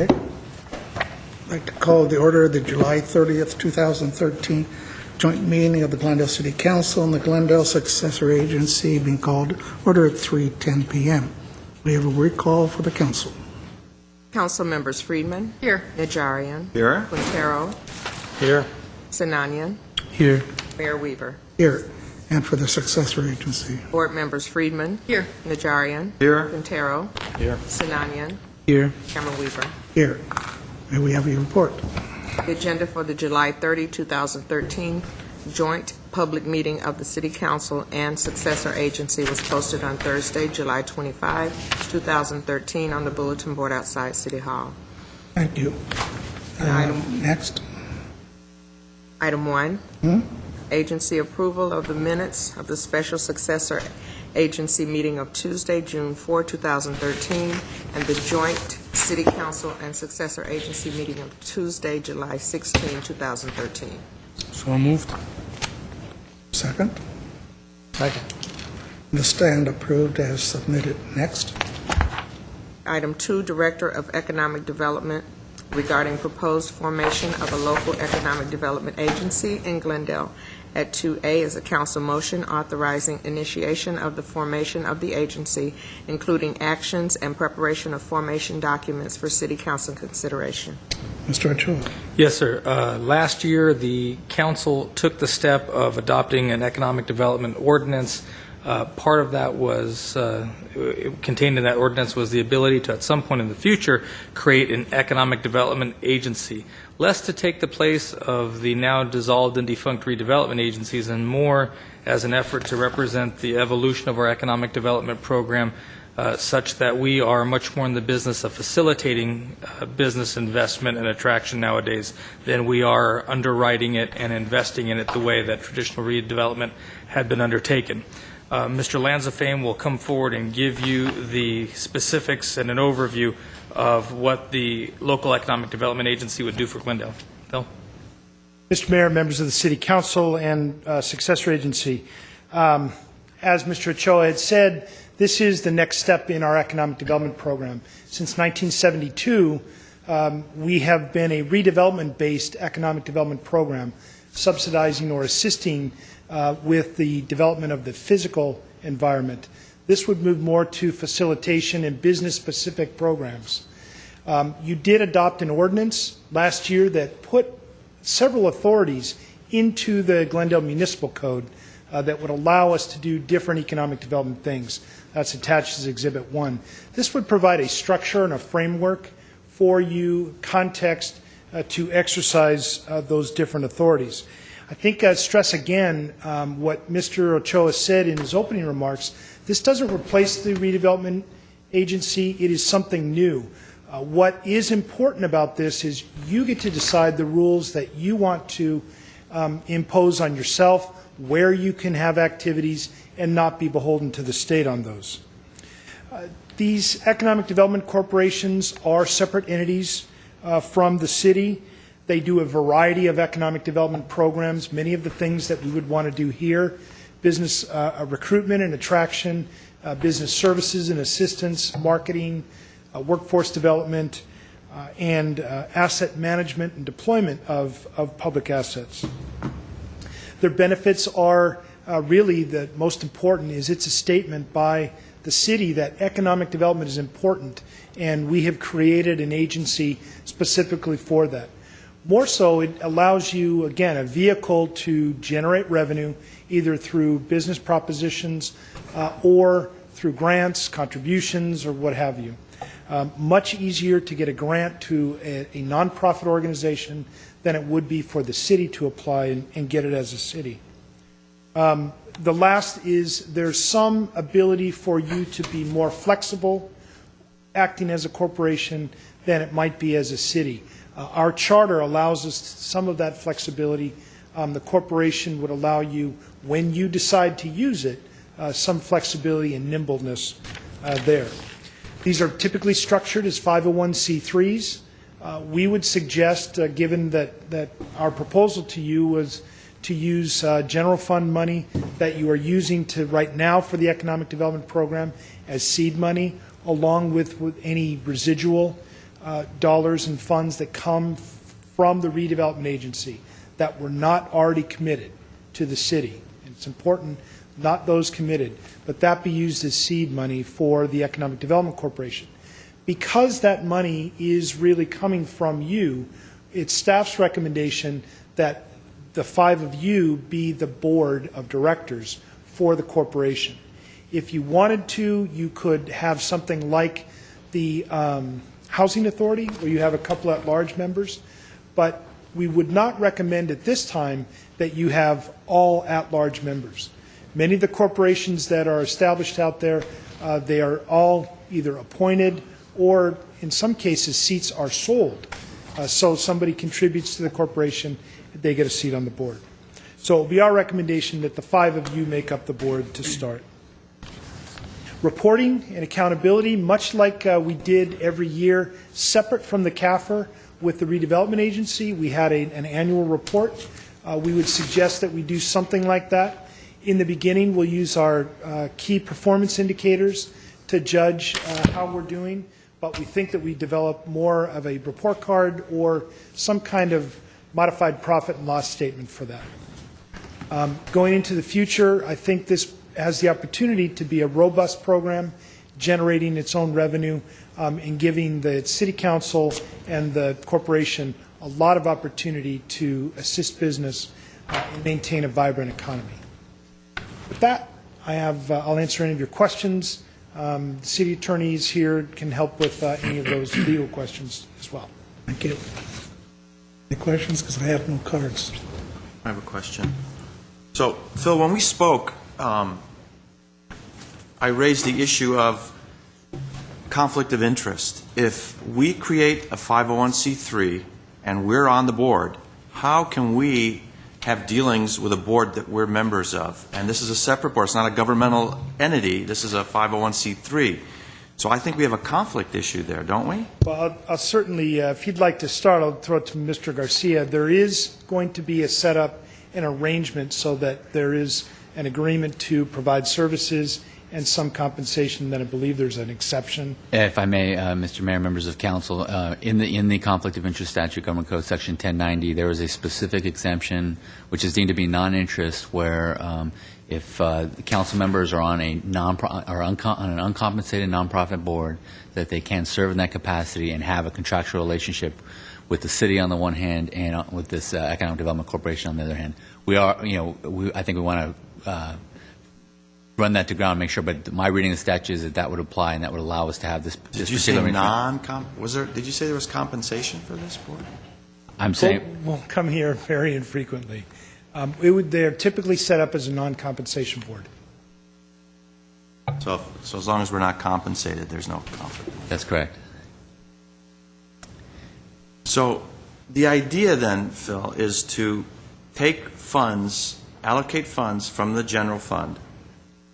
Okay. I'd like to call the order of the July 30th, 2013 joint meeting of the Glendale City Council and the Glendale Successor Agency being called order at 3:10 p.m. We have a recall for the council. Council members Friedman. Here. Najarian. Here. Quintero. Here. Sinanian. Here. Mayor Weaver. Here. And for the Successor Agency. Board members Friedman. Here. Najarian. Here. Quintero. Here. Sinanian. Here. Cameron Weaver. Here. May we have your report? The agenda for the July 30, 2013 joint public meeting of the City Council and Successor Agency was posted on Thursday, July 25, 2013 on the bulletin board outside City Hall. Thank you. Next. Item 1, agency approval of the minutes of the Special Successor Agency meeting of Tuesday, June 4, 2013, and the joint City Council and Successor Agency meeting of Tuesday, July 16, 2013. So moved. Second. Second. The stand approved as submitted. Next. Item 2, Director of Economic Development regarding proposed formation of a local economic development agency in Glendale. At 2A is a council motion authorizing initiation of the formation of the agency, including actions and preparation of formation documents for City Council consideration. Mr. Ochoa. Yes, sir. Last year, the council took the step of adopting an economic development ordinance. Part of that was, contained in that ordinance was the ability to, at some point in the future, create an economic development agency, less to take the place of the now dissolved and defunct redevelopment agencies and more as an effort to represent the evolution of our economic development program such that we are much more in the business of facilitating business investment and attraction nowadays than we are underwriting it and investing in it the way that traditional redevelopment had been undertaken. Mr. Lanzafame will come forward and give you the specifics and an overview of what the local economic development agency would do for Glendale. Bill? Mr. Mayor, members of the City Council and Successor Agency, as Mr. Ochoa had said, this is the next step in our economic development program. Since 1972, we have been a redevelopment-based economic development program, subsidizing or assisting with the development of the physical environment. This would move more to facilitation and business-specific programs. You did adopt an ordinance last year that put several authorities into the Glendale Municipal Code that would allow us to do different economic development things. That's attached as Exhibit 1. This would provide a structure and a framework for you, context, to exercise those different authorities. I think I'd stress again what Mr. Ochoa said in his opening remarks. This doesn't replace the redevelopment agency. It is something new. What is important about this is you get to decide the rules that you want to impose on yourself, where you can have activities, and not be beholden to the state on those. These economic development corporations are separate entities from the city. They do a variety of economic development programs, many of the things that we would want to do here: business recruitment and attraction, business services and assistance, marketing, workforce development, and asset management and deployment of public assets. Their benefits are really the most important is it's a statement by the city that economic development is important, and we have created an agency specifically for that. More so, it allows you, again, a vehicle to generate revenue either through business propositions or through grants, contributions, or what have you. Much easier to get a grant to a nonprofit organization than it would be for the city to apply and get it as a city. The last is there's some ability for you to be more flexible acting as a corporation than it might be as a city. Our charter allows us some of that flexibility. The corporation would allow you, when you decide to use it, some flexibility and nimbleness there. These are typically structured as 501c3s. We would suggest, given that our proposal to you was to use general fund money that you are using to right now for the economic development program as seed money, along with any residual dollars and funds that come from the redevelopment agency that were not already committed to the city. And it's important, not those committed, but that be used as seed money for the Economic Development Corporation. Because that money is really coming from you, it's staff's recommendation that the 5 of you be the board of directors for the corporation. If you wanted to, you could have something like the Housing Authority, where you have a couple at-large members, but we would not recommend at this time that you have all at-large members. Many of the corporations that are established out there, they are all either appointed or, in some cases, seats are sold. So somebody contributes to the corporation, they get a seat on the board. So it will be our recommendation that the 5 of you make up the board to start. Reporting and accountability, much like we did every year, separate from the CAFR with the redevelopment agency, we had an annual report. We would suggest that we do something like that. In the beginning, we'll use our key performance indicators to judge how we're doing, but we think that we develop more of a report card or some kind of modified profit and loss statement for that. Going into the future, I think this has the opportunity to be a robust program, generating its own revenue, and giving the City Council and the corporation a lot of opportunity to assist business and maintain a vibrant economy. With that, I'll answer any of your questions. The city attorneys here can help with any of those legal questions as well. Thank you. Any questions? Because I have no cards. I have a question. So, Phil, when we spoke, I raised the issue of conflict of interest. If we create a 501c3 and we're on the board, how can we have dealings with a board that we're members of? And this is a separate board. It's not a governmental entity. This is a 501c3. So I think we have a conflict issue there, don't we? Well, I'll certainly, if you'd like to start, I'll throw it to Mr. Garcia. There is going to be a setup, an arrangement so that there is an agreement to provide services and some compensation. Then I believe there's an exception. If I may, Mr. Mayor, members of council, in the Conflict of Interest Statute, Government Code Section 1090, there is a specific exemption which is deemed to be non-interest, where if council members are on a on an uncompensated nonprofit board, that they can serve in that capacity and have a contractual relationship with the city on the one hand and with this Economic Development Corporation on the other hand. We are, I think we want to run that to ground and make sure, but my reading of the statute is that would apply and that would allow us to have this. Did you say did you say there was compensation for this board? I'm saying We'll come here very infrequently. They're typically set up as a non-compensation board. So as long as we're not compensated, there's no conflict. that's correct. So the idea then, Phil, is to take funds, allocate funds from the general fund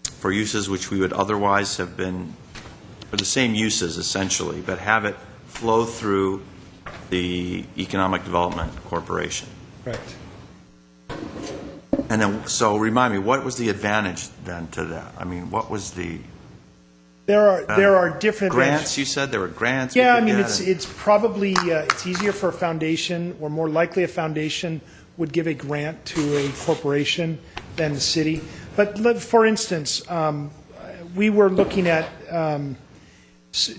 for uses which we would otherwise have been, for the same uses essentially, but have it flow through the Economic Development Corporation. Right. And then, so remind me, what was the advantage then to that? I mean, what was the There are different grants? You said there were grants. Yeah, we I could mean, get, it's probably it's easier for a foundation, or more likely a foundation would give a grant to a corporation than the city. But for instance, we were looking at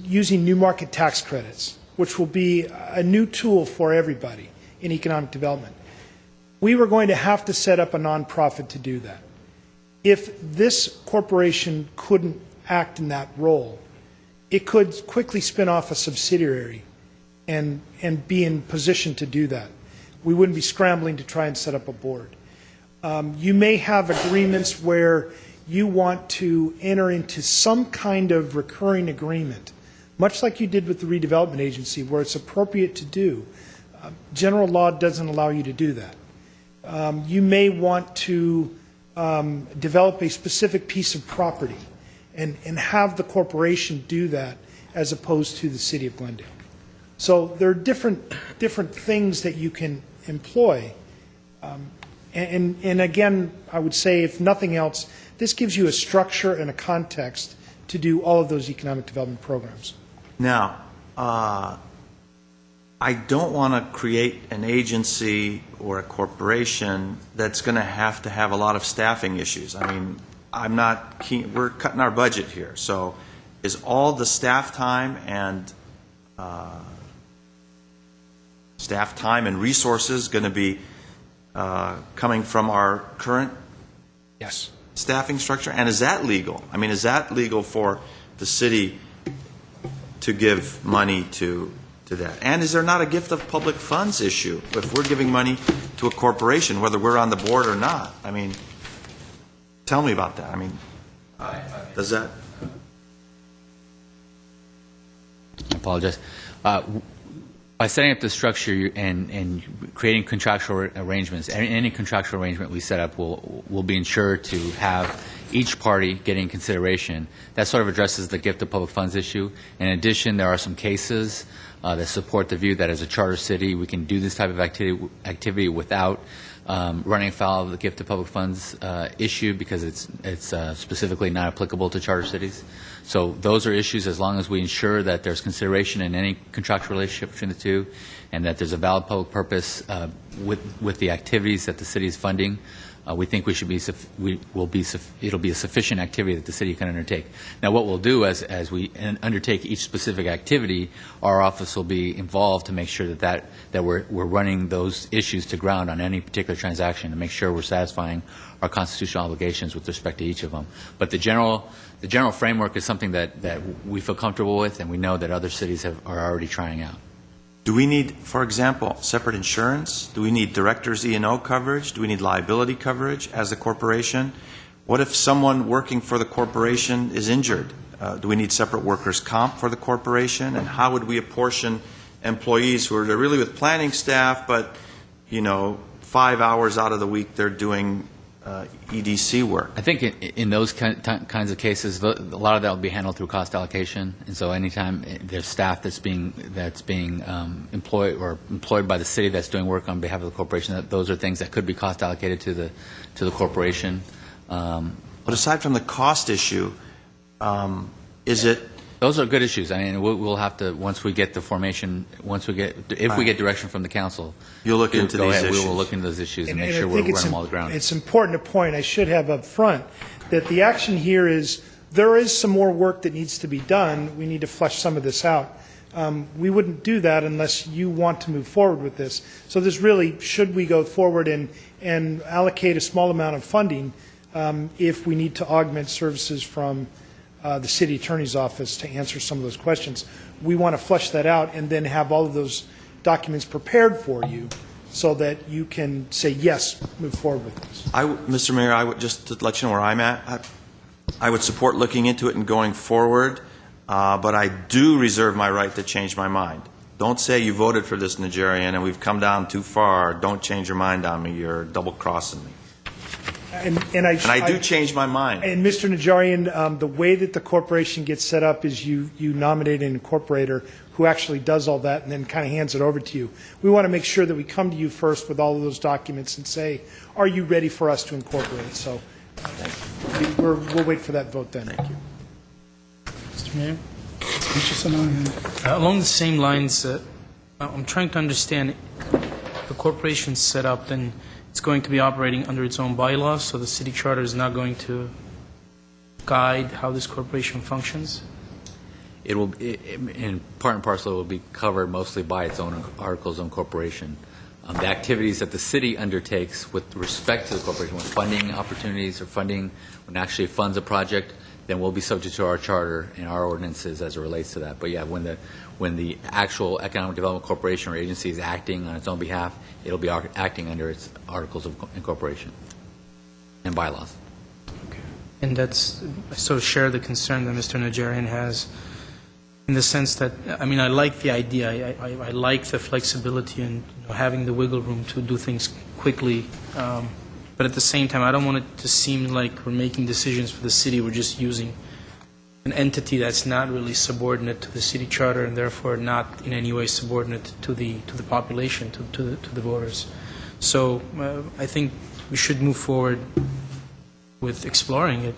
using new market tax credits, which will be a new tool for everybody in economic development. We were going to have to set up a nonprofit to do that. If this corporation couldn't act in that role, it could quickly spin off a subsidiary and be in position to do that. We wouldn't be scrambling to try and set up a board. You may have agreements where you want to enter into some kind of recurring agreement, much like you did with the redevelopment agency, where it's appropriate to do. General law doesn't allow you to do that. You may want to develop a specific piece of property and have the corporation do that as opposed to the city of Glendale. So there are different things that you can employ. And again, I would say, if nothing else, this gives you a structure and a context to do all of those economic development programs. now, I don't want to create an agency or a corporation that's going to have a lot of staffing issues. I mean, I'm not keen, we're cutting our budget here. So is all the staff time and resources going to be coming from our current Yes. staffing structure? And is that legal? I mean, is that legal for the city to give money to that? And is there not a gift of public funds issue if we're giving money to a corporation, whether we're on the board or not? I mean, tell me about that. I mean, does that? I apologize. By setting up the structure and creating contractual arrangements, any contractual arrangement we set up will be ensured to have each party getting consideration. That sort of addresses the gift of public funds issue. In addition, there are some cases that support the view that as a charter city, we can do this type of activity without running afoul of the gift of public funds issue because it's specifically not applicable to charter cities. So those are issues as long as we ensure that there's consideration in any contractual relationship between the two and that there's a valid public purpose with the activities that the city is funding. We think it'll be a sufficient activity that the city can undertake. Now, what we'll do as we undertake each specific activity, our office will be involved to make sure that we're running those issues to ground on any particular transaction to make sure we're satisfying our constitutional obligations with respect to each of them. But the general framework is something that we feel comfortable with, and we know that other cities are already trying out. Do we need, for example, separate insurance? Do we need directors E&O coverage? Do we need liability coverage as a corporation? What if someone working for the corporation is injured? Do we need separate workers' comp for the corporation? And how would we apportion employees who are really with planning staff, but 5 hours out of the week they're doing EDC work? I think in those kinds of cases, a lot of that will be handled through cost allocation. And so anytime there's staff that's being employed by the city that's doing work on behalf of the corporation, those are things that could be cost allocated to the corporation. But aside from the cost issue, is it? Those are good issues. I mean, we'll have to, once we get the formation, if we get direction from the council, you'll look into these issues. We will look into those issues and make sure we're running them all to ground. It's important to point, I should have up front, that the action here is, there is some more work that needs to be done. We need to flesh some of this out. We wouldn't do that unless you want to move forward with this. So this really, should we go forward and allocate a small amount of funding if we need to augment services from the city attorney's office to answer some of those questions. We want to flesh that out and then have all of those documents prepared for you so that you can say, yes, move forward with this. Mr. Mayor, I would just to let you know where I'm at. I would support looking into it and going forward, but I do reserve my right to change my mind. Don't say you voted for this, Nigerian, and we've come down too far. Don't change your mind on me. You're double-crossing me. And I do change my mind. And Mr. Najarian, the way that the corporation gets set up is you nominate an incorporator who actually does all that and then kind of hands it over to you. We want to make sure that we come to you first with all of those documents and say, are you ready for us to incorporate it? So we'll wait for that vote then. Thank you. Mr. Mayor? Mr. Sonoy. Along the same lines, I'm trying to understand, the corporation's set up, then it's going to be operating under its own bylaws, so the city charter is not going to guide how this corporation functions? It will, in part and parcel, it will be covered mostly by its own articles of incorporation. The activities that the city undertakes with respect to the corporation, when funding opportunities or funding, when actually funds a project, then we'll be subject to our charter and our ordinances as it relates to that. But yeah, when the actual economic development corporation or agency is acting on its own behalf, it'll be acting under its articles of incorporation and bylaws. Okay. And that's, I sort of share the concern that Mr. Najarian has, in the sense that, I mean, I like the idea. I like the flexibility and having the wiggle room to do things quickly. But at the same time, I don't want it to seem like we're making decisions for the city. We're just using an entity that's not really subordinate to the city charter and therefore not in any way subordinate to the population, to the voters. So I think we should move forward with exploring it.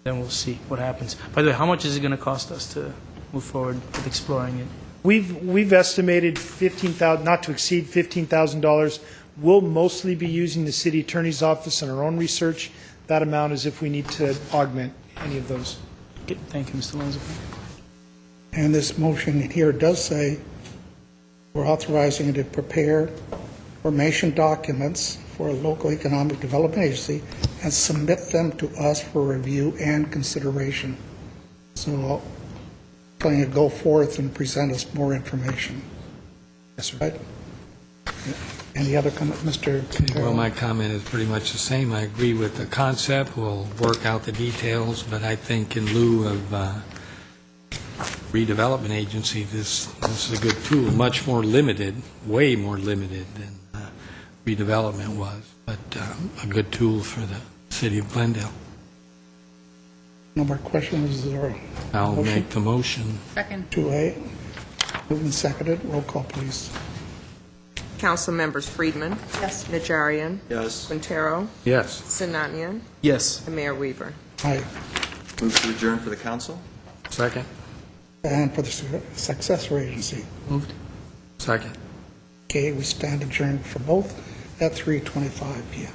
Then we'll see what happens. By the way, how much is it going to cost us to move forward with exploring it? We've estimated not to exceed $15,000. We'll mostly be using the city attorney's office and our own research. That amount is if we need to augment any of those. Okay, thank you, Mr. Lonzo. And this motion here does say we're authorizing you to prepare formation documents for a local economic development agency and submit them to us for review and consideration. So I'll plan to go forth and present us more information. Yes, sir. Right? Any other comment, Mr. Quintero? Well, my comment is pretty much the same. I agree with the concept. We'll work out the details, but I think in lieu of redevelopment agency, this is a good tool, much more limited, way more limited than redevelopment was, but a good tool for the city of Glendale. No more questions or I'll motion? make the motion. 2A. Moved and seconded. Roll call, please. Council members Friedman. Yes. Najarian. Yes. Quintero. Yes. Sinanian. Yes. And Mayor Weaver. Aye. Move to adjourn for the council? Second. And for the successor agency. Moved. Second. Okay, we stand adjourned for both at 3:25 p.m.